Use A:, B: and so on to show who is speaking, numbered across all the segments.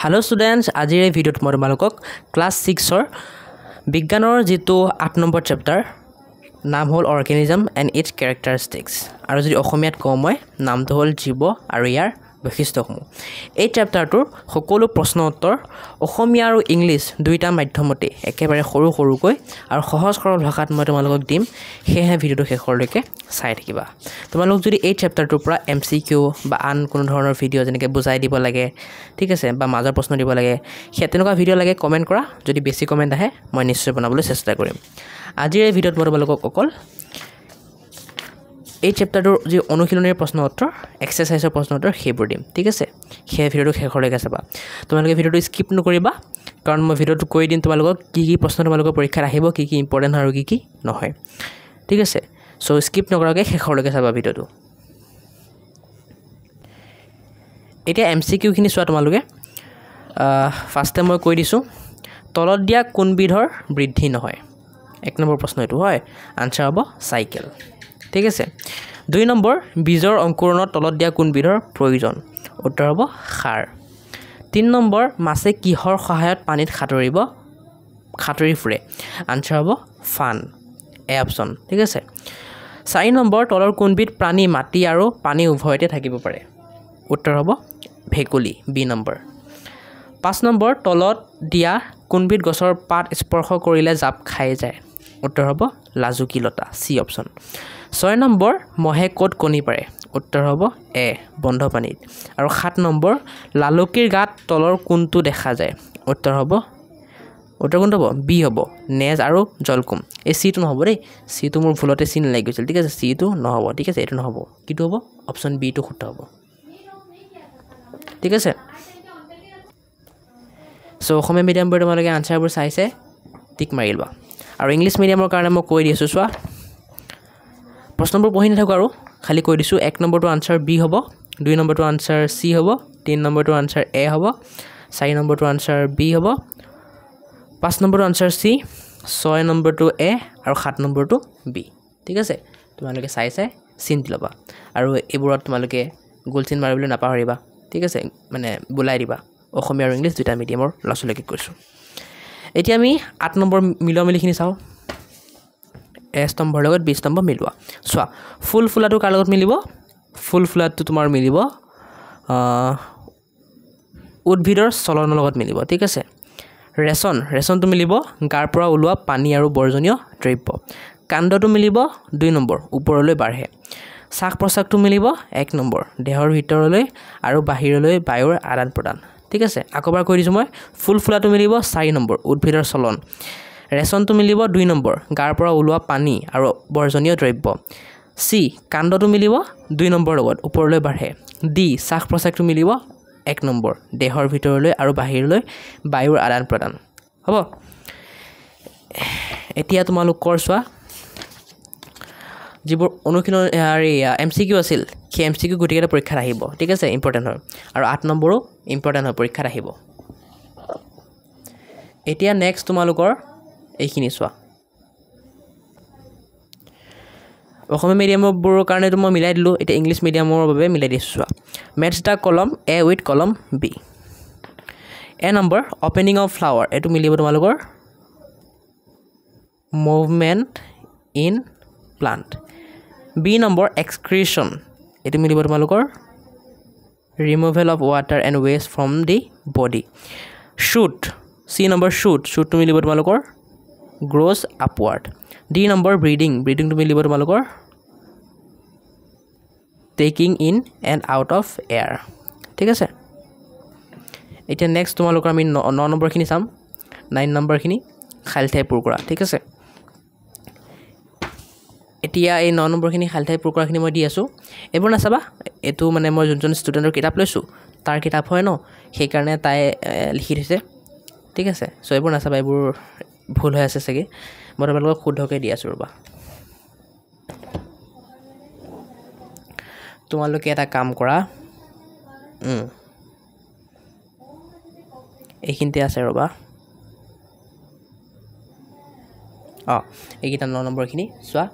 A: Hello students, আজিৰ এই ভিডিঅ'ত মই তোমালোকক ক্লাস 6 ৰ বিজ্ঞানৰ যেটো 8 নম্বৰ চেপ্টাৰ নাম হ'ল অৰ্গানিজম এণ্ড ইটস ক্যাৰেক্টাৰিষ্টিক্স আৰু যদি অসমীয়াত কওঁ মই নামটো হ'ল জীৱ আৰু ইয়াৰ বৈশিষ্ট্যসমূহ এই চেপ্টাৰটোৰ সকলো প্ৰশ্ন উত্তৰ অসমীয়া আৰু ইংলিছ দুইটা মাধ্যমতে একেবাৰে সৰু সৰুকৈ আৰু সহজ সৰল ভাষাত মই তোমালোকক দিম হেহে ভিডিঅ'টো শেষলৈকে চাই থাকিবা তোমালোক যদি এই চেপ্টাৰটোৰ পৰা এমচিকিউ বা আন কোনো ধৰণৰ ভিডিঅ' যেনেকৈ বুজাই দিব লাগে ঠিক আছে বা মাজৰ প্ৰশ্ন দিব লাগে সেই তেনেকুৱা ভিডিঅ' লাগে কমেন্ট কৰা যদি বেছি কমেন্ট আহে মই নিশ্চয় বনাবলৈ চেষ্টা কৰিম আজিৰ এই ভিডিঅ'ত মই তোমালোকক অকল এই চেপ্টাৰটোৰ যে অনুশীলনীৰ প্ৰশ্ন উত্তৰ এক্সাৰসাইজৰ প্ৰশ্ন উত্তৰ হেবোৰ দিম ঠিক আছে সেই ভিডিঅ'টো শেষলৈকে চাবা তোমালোকে ভিডিঅ'টো স্কিপ নকৰিবা কাৰণ মই ভিডিঅ'টো কৈ দিম তোমালোকক কি কি প্ৰশ্ন তোমালোকৰ পৰীক্ষাত আহিব কি কি ইম্পৰ্টেন্ট আৰু কি কি নহয় ঠিক আছে সো স্কিপ নকৰাকৈ শেষলৈকে চাবা ভিডিঅ'টো এতিয়া এমচিকিউ খিনি চোৱা তোমালোকে ফাৰ্ষ্টে মই কৈ দিছো তলত দিয়া কোনবিধৰ বৃদ্ধি নহয় এক নম্বৰ প্ৰশ্ন এটো হয় আনসাৰ হ'ব সাইকেল ঠিক আছে 2 নম্বৰ বীজৰ অংকুৰণত তলত দিয়া কোনবিধৰ প্ৰয়োজন উত্তৰ হ'ব সাৰ 3 নম্বৰ মাছে কিহৰ সহায়ত পানীত খাতৰি ফুৰে আনসাৰ হ'ব ফান এ অপচন ঠিক আছে 4 নম্বৰ তলৰ কোনবিধ প্ৰাণী মাটি আৰু পানী উভয়তে থাকিব পাৰে উত্তৰ হ'ব ভেকুলি বি নম্বৰ 5 নম্বৰ তলত দিয়া কোনবিধ গছৰ পাত স্পৰ্শ কৰিলে জাপ খাই যায় উত্তৰ হ'ব লাজুকি লতা সি অপচন 6 নম্বৰ মহে ক'ত কণী পাৰে উত্তৰ হ'ব এ বন্ধ পানীত আৰু 7 নম্বৰ লালুকিৰ গাত তলৰ কোনটো দেখা যায় উত্তৰ কোনটো হ'ব বি হ'ব নেজ আৰু জলকুম এই সি টো নহব দেই সি টো মোৰ ভুলতে চিন লাগি গৈছিল ঠিক আছে সি টো নহব ঠিক আছে এটো নহব কিটো হ'ব অপচন বি টো শুদ্ধ হ'ব ঠিক আছে সো অসমীয়া মিডিয়াম বোৰ তোমালোকে আনসাৰবোৰ চাইছে টিক মাৰিলবা আৰু ইংলিছ মিডিয়ামৰ কাৰণে মই কৈ দিছো চোৱা প্ৰশ্নবোৰ পঢ়ি নাথাকো আৰু খালি কৈ দিছো 1 নম্বৰটো আনসাৰ বি হ'ব 2 নম্বৰটো আনসাৰ সি হ'ব 3 নম্বৰটো আনসাৰ এ হ'ব 4 নম্বৰটো আনসাৰ বি হ'ব 5 নম্বৰটো আনসাৰ সি 6 নম্বৰটো এ আৰু 7 নম্বৰটো বি ঠিক আছে তোমালোকে চাইছে চিন দিলবা আৰু এবোৰত তোমালোকে গোল চিন মাৰিবলৈ নাপাহৰিবা ঠিক আছে মানে বুলাই দিবা অসমীয়া আৰু ইংলিছ দুটা মিডিয়ামৰ লছলৈকে কৈছো এতিয়া আমি 8 নম্বৰ মিলমিলিখিনি চাও এ স্তম্ভৰ লগত 20 স্তম্ভ মিলোৱা চোৱা ফুল ফুলাটো কাৰ লগত মিলিব ফুল ফুলাটো তোমাৰ মিলিব উদ্ভিদৰ চলনৰ লগত মিলিব ঠিক আছে ৰেচনটো মিলিব গাৰ পৰা ওলোৱা পানী আৰু বৰ্জনীয় দ্ৰব্য কাণ্ডটো মিলিব 2 নম্বৰ ওপৰলৈ বাঢ়ে শ্বাস প্ৰশ্বাসটো মিলিব 1 নম্বৰ দেহৰ ভিতৰলৈ আৰু বাহিৰলৈ বায়ুৰ আদান প্ৰদান ঠিক আছে আকবাৰ কৈ দিছো মই ফুল ফুলাটো মিলিব 4 নম্বৰ উদ্ভিদৰ চলন ৰেচনটো মিলিব 2 নম্বৰ গাৰ পৰা ওলোৱা পানী আৰু বৰ্জনীয় দ্ৰব্য সি কাণ্ডটো মিলিব 2 নম্বৰ লগত ওপৰলৈ বাঢ়ে ডি শ্বাস প্ৰশ্বাসটো মিলিব 1 নম্বৰ দেহৰ ভিতৰলৈ আৰু বাহিৰলৈ বায়ুৰ আদান প্ৰদান হ'ব এতিয়া তোমালোকৰ চোৱা যিবোৰ অনুশীলন এমচিকিউ আছিল সেই এমচিকিউ গুটিকেটা পৰীক্ষাত আহিব ঠিক আছে ইম্পৰ্টেন্ট হয় আৰু 8 নম্বৰো ইম্পৰ্টেন্ট হয় পৰীক্ষাত আহিব এতিয়া নেক্সট তোমালোকৰ এইখিনি চোৱা অসমীয়া মিডিয়ামৰ কাৰণে মই মিলাই দিলো এতিয়া ইংলিছ মিডিয়ামৰ বাবে মিলাই দিছো চোৱা matches the column A with column B A number opening of flower এটো মিলিব তোমালোকৰ movement in plant B number excretion এটো মিলিব তোমালোকৰ removal of water and waste from the body shoot C number শুটটো মিলিব তোমালোকৰ গ্ৰোজ আপৱাৰ্ড ডি নম্বৰ ব্ৰিডিংটো মিলিব তোমালোকৰ taking in and out of air ঠিক আছে এতিয়া নেক্সট তোমালোকৰ আমি 9 নম্বৰখিনি চাম 9 নম্বৰখিনি খালি ঠাই পূৰ কৰা ঠিক আছে এতিয়া এই 9 নম্বৰখিনি খালি ঠাই পূৰ কৰাখিনি মই দি আছো এবোৰ নাচাবা এটো মানে মই যোনজন ষ্টুডেন্টৰ কিতাপ লৈছো তাৰ কিতাপ হয় ন সেই কাৰণে তাই লিখি দিছে ঠিক আছে সো এবোৰ নাচাবা এবোৰ ভুল হৈ আছে সগে মই তোমালোকক শুদ্ধকৈ দি আছো ৰবা তোমালোকে এটা কাম কৰা এইখিনতে আছে ৰবা এইকিটা 9 নম্বৰখিনি চোৱা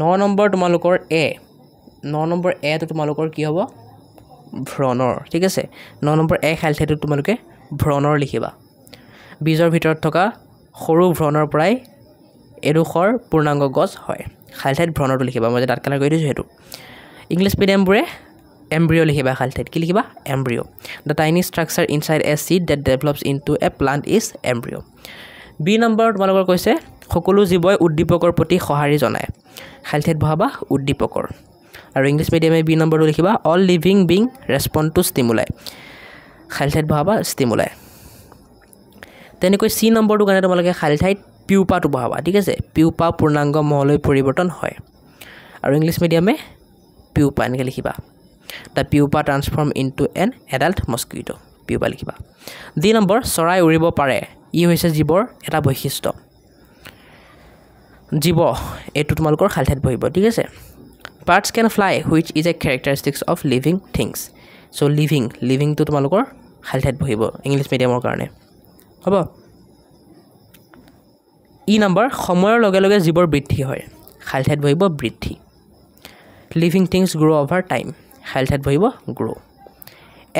A: 9 নম্বৰ তোমালোকৰ এ 9 নম্বৰ এ তো তোমালোকৰ কি হ'ব ভ্ৰণৰ ঠিক আছে 9 নম্বৰ এ খালি ঠাইটো তোমালোকে ভ্ৰণৰ লিখিবা বীজৰ ভিতৰত থকা সৰু ভ্ৰণৰ পৰাই এডোখৰ পূৰ্ণাংগ গছ হয় খালি ঠাইত ভ্ৰণৰটো লিখিবা মই যে ডাট কালাৰ কৰি দিছোঁ সেইটো ইংলিছ মিডিয়ামবোৰে এম্ব্ৰিঅ' লিখিবা খালি ঠাইত কি লিখিবা embryo' the tiny structure inside a seed that develops into a plant is embryo' B number তোমালোকৰ কৈছে সকলো জীৱই উদ্দীপকৰ প্ৰতি সঁহাৰি জনায় খালি ঠাইত বহাবা উদ্দীপকৰ আৰু ইংলিছ মিডিয়ামে বি নম্বৰটো লিখিবা all living being respond to stimuli খালি ঠাইত বহাবা ষ্টিমুলাই তেনেকৈ চি নম্বৰটোৰ কাৰণে তোমালোকে খালি ঠাইত পিউপাটো বহাবা ঠিক আছে পিউপা পূৰ্ণাংগ মহলৈ পৰিৱৰ্তন হয় আৰু ইংলিছ মিডিয়ামে পিউপা এনেকৈ লিখিবা the pupa transform into an adult mosquito pupa লিখিবা ডি নম্বৰ চৰাই উৰিব পাৰে ই হৈছে জীৱৰ এটা বৈশিষ্ট্য জীৱ এইটো তোমালোকৰ খালি ঠাইত বহিব ঠিক আছে birds can fly which is a characteristics of living things so' লিভিংটো তোমালোকৰ খালি ঠাইত বহিব ইংলিছ মিডিয়ামৰ কাৰণে হ'ব ই নম্বৰ সময়ৰ লগে লগে জীৱৰ বৃদ্ধি হয় খালি ঠাইত বহিব বৃদ্ধি লিভিং থিংছ গ্ৰ' অভাৰ টাইম খালি ঠাইত বহিব গ্ৰ'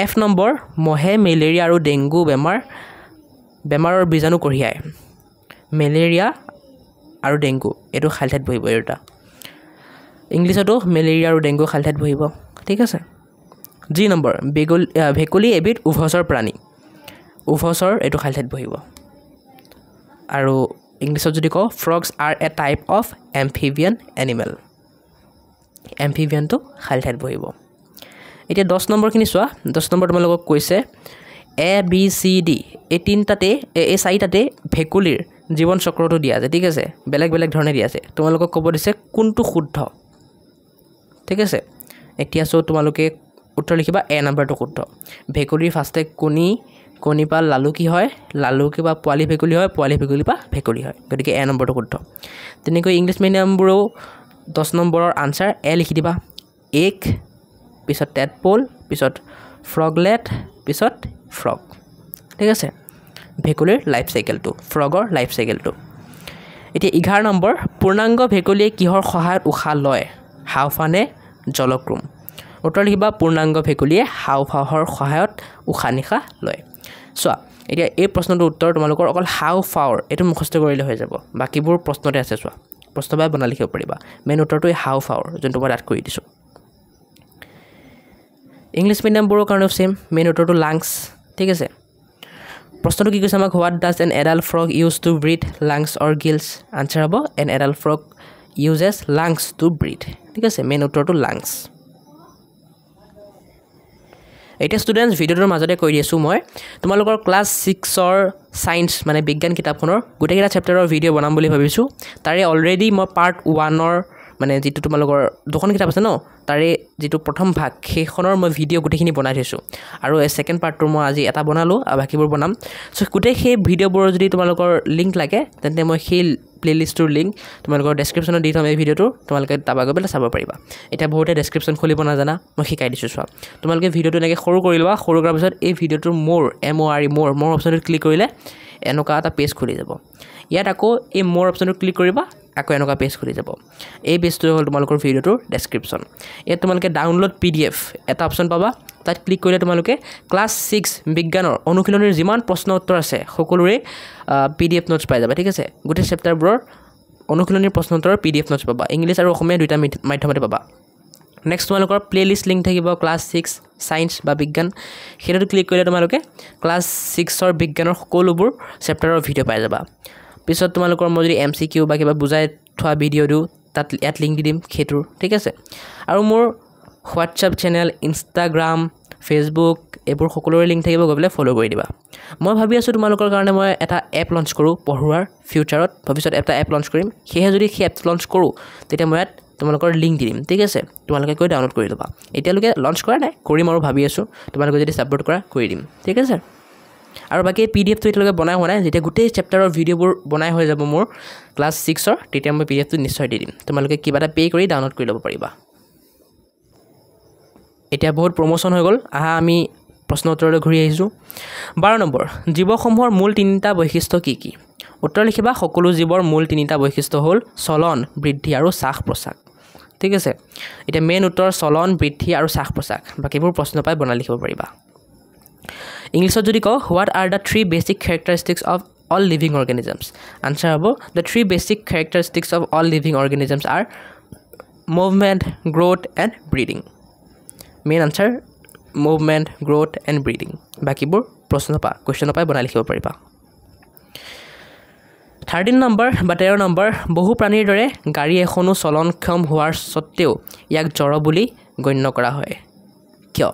A: এফ নম্বৰ মহে মেলেৰিয়া আৰু ডেংগু বেমাৰৰ বীজাণু কঢ়িয়ায় মেলেৰিয়া আৰু ডেংগু এইটো খালি ঠাইত বহিব এটা ইংলিছতো মেলেৰিয়া আৰু ডেংগু খালি ঠাইত বহিব ঠিক আছে জি নম্বৰ ভেকুলী এবিধ উভচৰ প্ৰাণী উভচৰ এইটো খালি ঠাইত বহিব আৰু ইংলিছত যদি কওঁ frogs are a type of amphibian animal এম্ফিবিয়ানটো খালি ঠাইত বহিব এতিয়া 10 নম্বৰখিনি চোৱা 10 নম্বৰ তোমালোকক কৈছে এ বি চি ডি এই চাৰিটাতে ভেকুলীৰ জীৱন চক্ৰটো দিয়া আছে ঠিক আছে বেলেগ বেলেগ ধৰণে দিয়া আছে তোমালোকক ক'ব দিছে কোনটো শুদ্ধ ঠিক আছে এতিয়া চো তোমালোকে উত্তৰ লিখিবা এ নম্বৰটো শুদ্ধ ভেকুলীৰ ফাৰ্ষ্টে কণী পা লালুকি হয় লালুকি বা পোৱালি ভেকুলী হয় পোৱালি ভেকুলী পা ভেকুলী হয় গতিকে এ নম্বৰটো শুদ্ধ তেনেকৈ ইংলিছ মিডিয়ামবোৰেও 10 নম্বৰৰ আনচাৰ এ লিখি দিবা এক পিছত টেডপল পিছত ফ্ৰগলেট পিছত ফ্ৰগ ঠিক আছে ভেকুলীৰ লাইফ চাইকেলটো ফ্ৰগৰ লাইফ চাইকেলটো এতিয়া 11 নম্বৰ পূৰ্ণাংগ ভেকুলীয়ে কিহৰ সহায়ত উশাহ লয় হাওঁফাওঁ নে জলক্ৰম উত্তৰ লিখিবা পূৰ্ণাংগ ভেকুলীয়ে হাওঁফাওঁৰ সহায়ত উশাহ নিশাহ লয় চোৱা এতিয়া এই প্ৰশ্নটোৰ উত্তৰ তোমালোকৰ অকল হাওঁফাওঁৰ এইটো মুখস্থ কৰিলে হৈ যাব বাকীবোৰ প্ৰশ্নতে আছে চোৱা প্ৰশ্নবাই বনাই লিখিব পাৰিবা মেইন উত্তৰটো হাওঁফাওঁৰ যোনটো মই ডাট কৰি দিছোঁ ইংলিছ মিডিয়ামবোৰৰ কাৰণেও সেম মেইন উত্তৰটো লাংছ ঠিক আছে প্ৰশ্নটো কি কৈছে আমাক what does an adult frog use to breathe lungs or gills answer হ'ব an adult frog uses lungs to breathe ঠিক আছে মেইন উত্তৰটো লাংছ এতিয়া ষ্টুডেণ্টছ ভিডিঅ'টোৰ মাজতে কৈ দিছোঁ মই তোমালোকৰ ক্লাছ 6ৰ ছায়েন্স মানে বিজ্ঞান কিতাপখনৰ গোটেইকেইটা চেপ্টাৰৰ ভিডিঅ' বনাম বুলি ভাবিছোঁ তাৰে অলৰেডি মই পাৰ্ট 1ৰ মানে যিটো তোমালোকৰ দুখন কিতাপ আছে ন তাৰে যিটো প্ৰথম ভাগ সেইখনৰ মই ভিডিঅ' গোটেইখিনি বনাই থৈছোঁ আৰু এই ছেকেণ্ড পাৰ্টটো মই আজি এটা বনালোঁ আৰু বাকীবোৰ বনাম চ' গোটেই সেই ভিডিঅ'বোৰৰ যদি তোমালোকৰ লিংক লাগে তেন্তে মই সেই প্লে'লিষ্টটোৰ লিংক তোমালোকৰ ডেছক্ৰিপশ্যনত দি থ'ম এই ভিডিঅ'টো তোমালোকে তাৰপৰা গৈ পেলাই চাব পাৰিবা এতিয়া বহুতে ডেছক্ৰিপশ্যন খুলিব নাজানা মই শিকাই দিছোঁ চোৱা তোমালোকে ভিডিঅ'টো এনেকৈ সৰু কৰি লোৱা সৰু কৰাৰ পিছত এই ভিডিঅ'টোৰ মোৰ মোৰ অপশ্যনটোত ক্লিক কৰিলে এনেকুৱা এটা পেজ খুলি যাব ইয়াত আকৌ এই মোৰ অপশ্যনটো ক্লিক কৰিবা আকৌ এনেকুৱা পেজ খুলি যাব এই পেজটো হ'ল তোমালোকৰ ভিডিঅ'টোৰ ডেছক্ৰিপশ্যন ইয়াত তোমালোকে ডাউনলোড PDF এটা অপশ্যন পাবা তাত ক্লিক কৰিলে তোমালোকে ক্লাছ 6 বিজ্ঞানৰ অনুশীলনীৰ যিমান প্ৰশ্ন উত্তৰ আছে সকলোৰে PDF নোটছ পাই যাবা ঠিক আছে গোটেই চেপ্টাৰবোৰৰ অনুশীলনীৰ প্ৰশ্ন উত্তৰৰ PDF নোটছ পাবা ইংলিছ আৰু অসমীয়া দুইটা মাধ্যমতে পাবা নেক্সট তোমালোকৰ প্লে'লিষ্ট লিংক থাকিব ক্লাছ 6 ছায়েন্স বা বিজ্ঞান সেইটোত ক্লিক কৰিলে তোমালোকে ক্লাছ 6ৰ বিজ্ঞানৰ সকলোবোৰ চেপ্টাৰৰ ভিডিঅ' পাই যাবা পিছত তোমালোকৰ মই যদি MCQ বা কিবা বুজাই থোৱা ভিডিঅ' দিওঁ তাত ইয়াত লিংক দি দিম সেইটোৰ ঠিক আছে আৰু মোৰ হোৱাটছআপ চেনেল ইনষ্টাগ্ৰাম ফেচবুক এইবোৰ সকলোৰে লিংক থাকিব গৈ পেলাই ফ'ল' কৰি দিবা মই ভাবি আছোঁ তোমালোকৰ কাৰণে মই এটা এপ লঞ্চ কৰোঁ পঢ়োৱাৰ ফিউচাৰত ভৱিষ্যত এটা এপ লঞ্চ কৰিম সেয়েহে যদি সেই এপটো লঞ্চ কৰোঁ তেতিয়া মই ইয়াত তোমালোকৰ লিংক দি দিম ঠিক আছে তোমালোকে গৈ ডাউনলোড কৰি ল'বা এতিয়ালৈকে লঞ্চ কৰা নাই কৰিম আৰু ভাবি আছোঁ তোমালোকে যদি ছাপোৰ্ট কৰা কৰি দিম ঠিক আছে আৰু বাকী PDFটো এতিয়ালৈকে বনাই হোৱা নাই যেতিয়া গোটেই চেপ্টাৰৰ ভিডিঅ'বোৰ বনাই হৈ যাব মোৰ ক্লাছ 6ৰ তেতিয়া মই PDFটো নিশ্চয় দি দিম তোমালোকে কিবা এটা পে' কৰি ডাউনলোড কৰি ল'ব পাৰিবা এতিয়া বহুত প্ৰমোশ্যন হৈ গ'ল আহা আমি প্ৰশ্ন উত্তৰলৈ ঘূৰি আহিছোঁ 12 নম্বৰ জীৱসমূহৰ মূল 3টা বৈশিষ্ট্য কি কি উত্তৰ লিখিবা সকলো জীৱৰ মূল 3টা বৈশিষ্ট্য হ'ল চলন বৃদ্ধি আৰু শ্বাস প্ৰশ্বাস ঠিক আছে এতিয়া মেইন উত্তৰ চলন বৃদ্ধি আৰু শ্বাস প্ৰশ্বাস বাকিবোৰ প্ৰশ্ন পাই বনাই লিখিব পাৰিবা ইংলিছত যদি কওঁ what are the 3 basic characteristics of all living organisms answer হ'ব the 3 basic characteristics of all living organisms are movement growth and breeding main answer movement growth and breeding বাকিবোৰ প্ৰশ্ন পাই কোৱেশ্চন পাই বনাই লিখিব পাৰিবা 13 নম্বৰ বা 13 নম্বৰ বহু প্ৰাণীৰ দৰে গাড়ী এখনো চলনক্ষম হোৱাৰ সত্ত্বেও ইয়াক জড় বুলি গণ্য কৰা হয় কিয়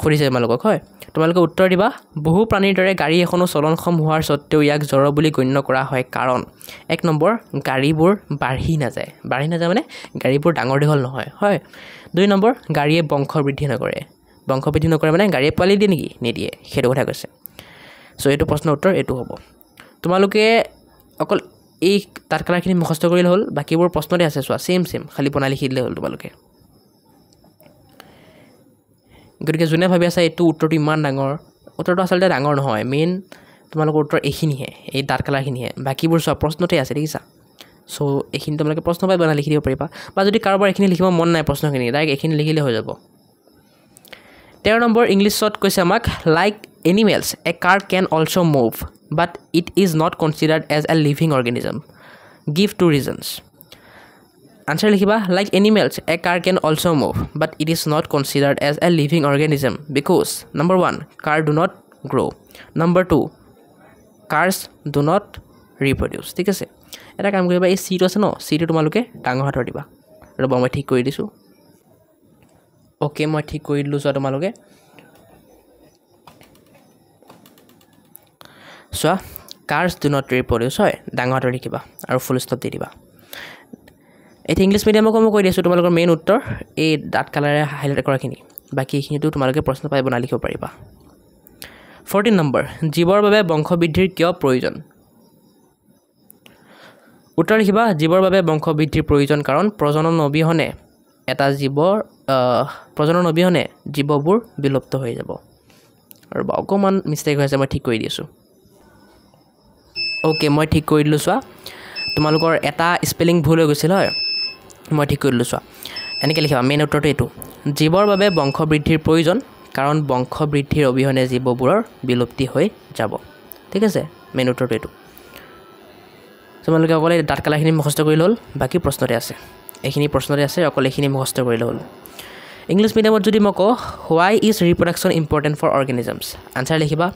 A: খুৰিছে তোমালোকক হয় তোমালোকে উত্তৰ দিবা বহু প্ৰাণীৰ দৰে গাড়ী এখনো চলনক্ষম হোৱাৰ সত্ত্বেও ইয়াক জড় বুলি গণ্য কৰা হয় কাৰণ এক নম্বৰ গাড়ীবোৰ বাঢ়ি নাযায় মানে গাড়ীবোৰ ডাঙৰ দীঘল নহয় হয় দুই নম্বৰ গাড়ীয়ে বংশ বৃদ্ধি নকৰে মানে গাড়ীয়ে পোৱালি দিয়ে নেকি নিদিয়ে সেইটো কথা কৈছে সো এইটো প্ৰশ্নৰ উত্তৰ এইটো হ'ব তোমালোকে অকল এই তাৎকালাখিনি মুখস্থ কৰিলে হ'ল বাকিবোৰ প্ৰশ্নতে আছে চোৱা সেম খালি বনাই লিখি দিলে হ'ল তোমালোকে গতিকে যোনে ভাবি আছে এইটো উত্তৰটো ইমান ডাঙৰ উত্তৰটো আচলতে ডাঙৰ নহয় মেইন তোমালোকৰ উত্তৰ এইখিনিহে এই তাৎকালাখিনিহে বাকিবোৰ চোৱা প্ৰশ্নতে আছে দেখিছা সো এইখিনি তোমালোকে প্ৰশ্ন পাই বনাই লিখি দিব পাৰিবা বা যদি কাৰোবাৰ এইখিনি লিখিব মন নাই প্ৰশ্নখিনি ডাইৰেক্ট এইখিনি লিখিলে হৈ যাব 13 নম্বৰ ইংলিছত কৈছে আমাক like animals a car can also' move but it is not considered as a living organism give 2 reasons answer লিখিবা like animals a car can also' move but it is not considered as a living organism because number 1 car do not grow' number 2 cars do not reproduce ঠিক আছে এটা কাম কৰিবা এই চিটো আছে ন চিটো তোমালোকে ডাঙৰ হাতৰ দিবা ৰ'বা মই ঠিক কৰি দিছোঁ ওকে মই ঠিক কৰি দিলোঁ চোৱা তোমালোকে চোৱা কাৰ্ছ ডু নট ৰিপ্ৰডিউচ হয় ডাঙৰ হাতৰ লিখিবা আৰু ফুল ষ্টপ দি দিবা এতিয়া ইংলিছ মিডিয়ামকো মই কৈ দিছোঁ তোমালোকৰ মেইন উত্তৰ এই ডাঠ কালাৰে হাইলাইট কৰাখিনি বাকী এইখিনিতো তোমালোকে প্ৰশ্ন পাই বনাই লিখিব পাৰিবা 14 নম্বৰ জীৱৰ বাবে বংশবৃদ্ধিৰ কিয় প্ৰয়োজন উত্তৰ লিখিবা জীৱৰ বাবে বংশবৃদ্ধিৰ প্ৰয়োজন কাৰণ প্ৰজনন অবিহনে জীৱবোৰ বিলুপ্ত হৈ যাব আৰু অকণমান মিষ্টেক হৈ আছে মই ঠিক কৰি দিছোঁ ওকে মই ঠিক কৰি দিলোঁ চোৱা তোমালোকৰ এটা স্পেলিং ভুল হৈ গৈছিল হয় মই ঠিক কৰি দিলোঁ চোৱা এনেকৈ লিখিবা মেইন উত্তৰটো এইটো জীৱৰ বাবে বংশবৃদ্ধিৰ প্ৰয়োজন কাৰণ বংশবৃদ্ধিৰ অবিহনে জীৱবোৰৰ বিলুপ্তি হৈ যাব ঠিক আছে মেইন উত্তৰটো এইটো তোমালোকে অকলে ডাঠ কালাৰখিনি মুখস্থ কৰিলে হ'ল বাকী প্ৰশ্নতে আছে এইখিনি প্ৰশ্নতে আছে অকল এইখিনি মুখস্থ কৰিলে হ'ল ইংলিছ মিডিয়ামত যদি মই কওঁ why is reproduction important for organisms answer লিখিবা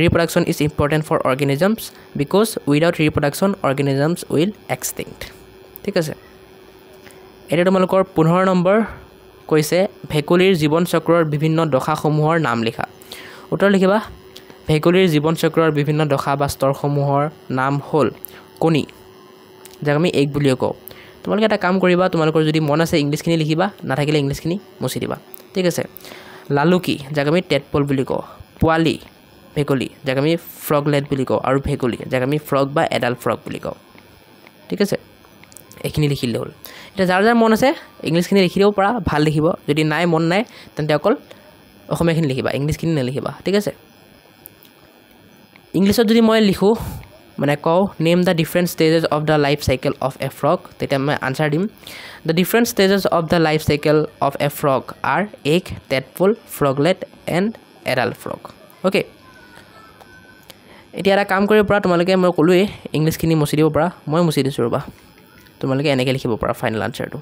A: reproduction is important for organisms because without reproduction organisms will extinct ঠিক আছে এতিয়া তোমালোকৰ 15 নম্বৰ কৈছে ভেকুলীৰ জীৱন চক্ৰৰ বিভিন্ন দশাসমূহৰ নাম লিখা উত্তৰ লিখিবা ভেকুলীৰ জীৱন চক্ৰৰ বিভিন্ন দশা বা স্তৰসমূহৰ নাম হ'ল কণী যাক আমি এগ বুলিও কওঁ তোমালোকে এটা কাম কৰিবা তোমালোকৰ যদি মন আছে ইংলিছখিনি লিখিবা নাথাকিলে ইংলিছখিনি মুছি দিবা ঠিক আছে লালুকি যাক আমি টেডপল বুলি কওঁ পোৱালি ভেকুলী যাক আমি ফ্ৰগলেট বুলি কওঁ আৰু ভেকুলী যাক আমি ফ্ৰগ বা এডাল্ট ফ্ৰগ বুলি কওঁ ঠিক আছে এইখিনি লিখিলে হ'ল এতিয়া যাৰ যাৰ মন আছে ইংলিছখিনি লিখি দিব পাৰা ভাল লিখিব যদি নাই মন নাই তেন্তে অকল অসমীয়াখিনি লিখিবা ইংলিছখিনি নেলিখিবা ঠিক আছে ইংলিছত যদি মই লিখোঁ মানে কওঁ name the different stages of the life cycle of a frog তেতিয়া মই আনচাৰ দিম the different stages of the life cycle of a frog are egg tadpole froglet and adult frog okay এতিয়া এটা কাম কৰিব পৰা তোমালোকে মই ক'লোৱেই ইংলিছখিনি মুচি দিব পৰা মই মুচি দিছোঁ ৰ'বা তোমালোকে এনেকৈ লিখিব পাৰা ফাইনেল আনচাৰটো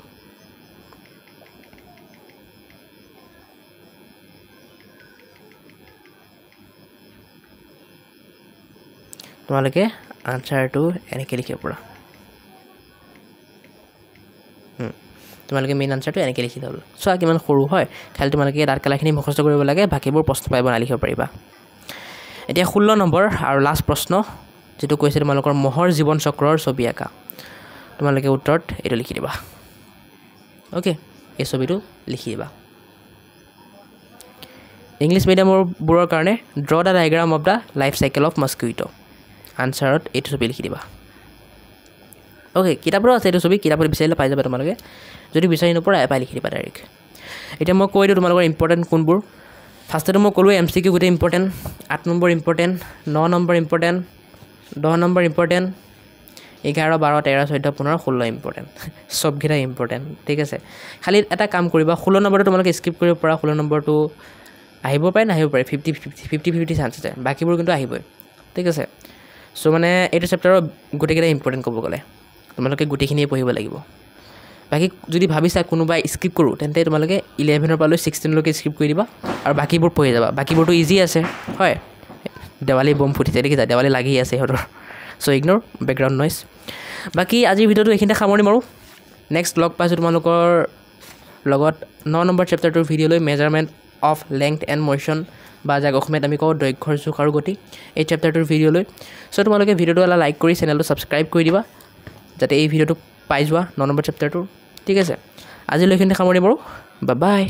A: তোমালোকে আনচাৰটো এনেকৈ লিখিব পাৰা তোমালোকে মেইন আনচাৰটো এনেকৈ লিখি ল'ব চোৱা কিমান সৰু হয় খালি তোমালোকে ডাঠ কালাৰখিনি মুখস্থ কৰিব লাগে বাকীবোৰ প্ৰশ্ন পাই বনাই লিখিব পাৰিবা এতিয়া 16 নম্বৰ আৰু লাষ্ট প্ৰশ্ন যেটো কৈছে তোমালোকৰ মহৰ জীৱন চক্ৰৰ ছবি আঁকা তোমালোকে উত্তৰত এইটো লিখি দিবা ওকে এই ছবিটো লিখি দিবা ইংলিছ মিডিয়ামবোৰৰ কাৰণে draw the diagram of the life cycle of mosquito আনচাৰত এইটো ছবি লিখি দিবা ওকে কিতাপৰো আছে এইটো ছবি কিতাপত বিচাৰিলে পাই যাবা তোমালোকে যদি বিচাৰি নপৰা এপাই লিখি দিবা ডাইৰেক্ট এতিয়া মই কৈ দিওঁ তোমালোকৰ ইম্পৰ্টেণ্ট কোনবোৰ ফাৰ্ষ্টতে মই ক'লোৱে MCQ গোটেই important 8 number important 9 number important 10 number important 11 12 13 14 15 16 important চবকেইটা ইম্পৰ্টেণ্ট ঠিক আছে খালি এটা কাম কৰিবা 16 নম্বৰটো তোমালোকে স্কিপ কৰিব পৰা 16 নম্বৰটো আহিব পাৰে নাহিব পাৰে 50 চান্স আছে বাকীবোৰ কিন্তু আহিবই ঠিক আছে সো মানে এইটো চেপ্টাৰৰ গোটেইকেইটা ইম্পৰ্টেণ্ট ক'ব গ'লে তোমালোকে গোটেইখিনিয়ে পঢ়িব লাগিব বাকি যদি ভাবিছা কোনোবাই স্কিপ কৰোঁ তেন্তে তোমালোকে 11 পৰা লৈ 16 লৈকে স্কিপ কৰি দিবা আৰু বাকীবোৰ পঢ়ি যাবা বাকীবোৰটো ইজি আছে হয় দেৱালী বম ফুটিছে দেখিছা দেৱালী লাগি আছে সিহঁতৰ সো ইগনোৰ বেকগ্ৰাউণ্ড নইজ বাকি আজিৰ ভিডিঅ'টো এইখিনিতে সামৰণি মাৰোঁ নেক্সট লগ পাইছোঁ তোমালোকৰ লগত 9 নম্বৰ চেপ্টাৰটোৰ ভিডিঅ'লৈ measurement of length and motion বা যাক অসমীয়াত আমি কওঁ দৈৰ্ঘ্যৰ জোখ আৰু গতি এই চেপ্টাৰটোৰ ভিডিঅ'লৈ সো তোমালোকে ভিডিঅ'টো এটা লাইক কৰি চেনেলটো ছাবস্ক্ৰাইব কৰি দিবা যাতে এই ভিডিঅ'টো পাই যোৱা 9 নম্বৰ চেপ্টাৰটো ঠিক আছে আজিলৈ এইখিনিতে সামৰণি মাৰোঁ বাই বাই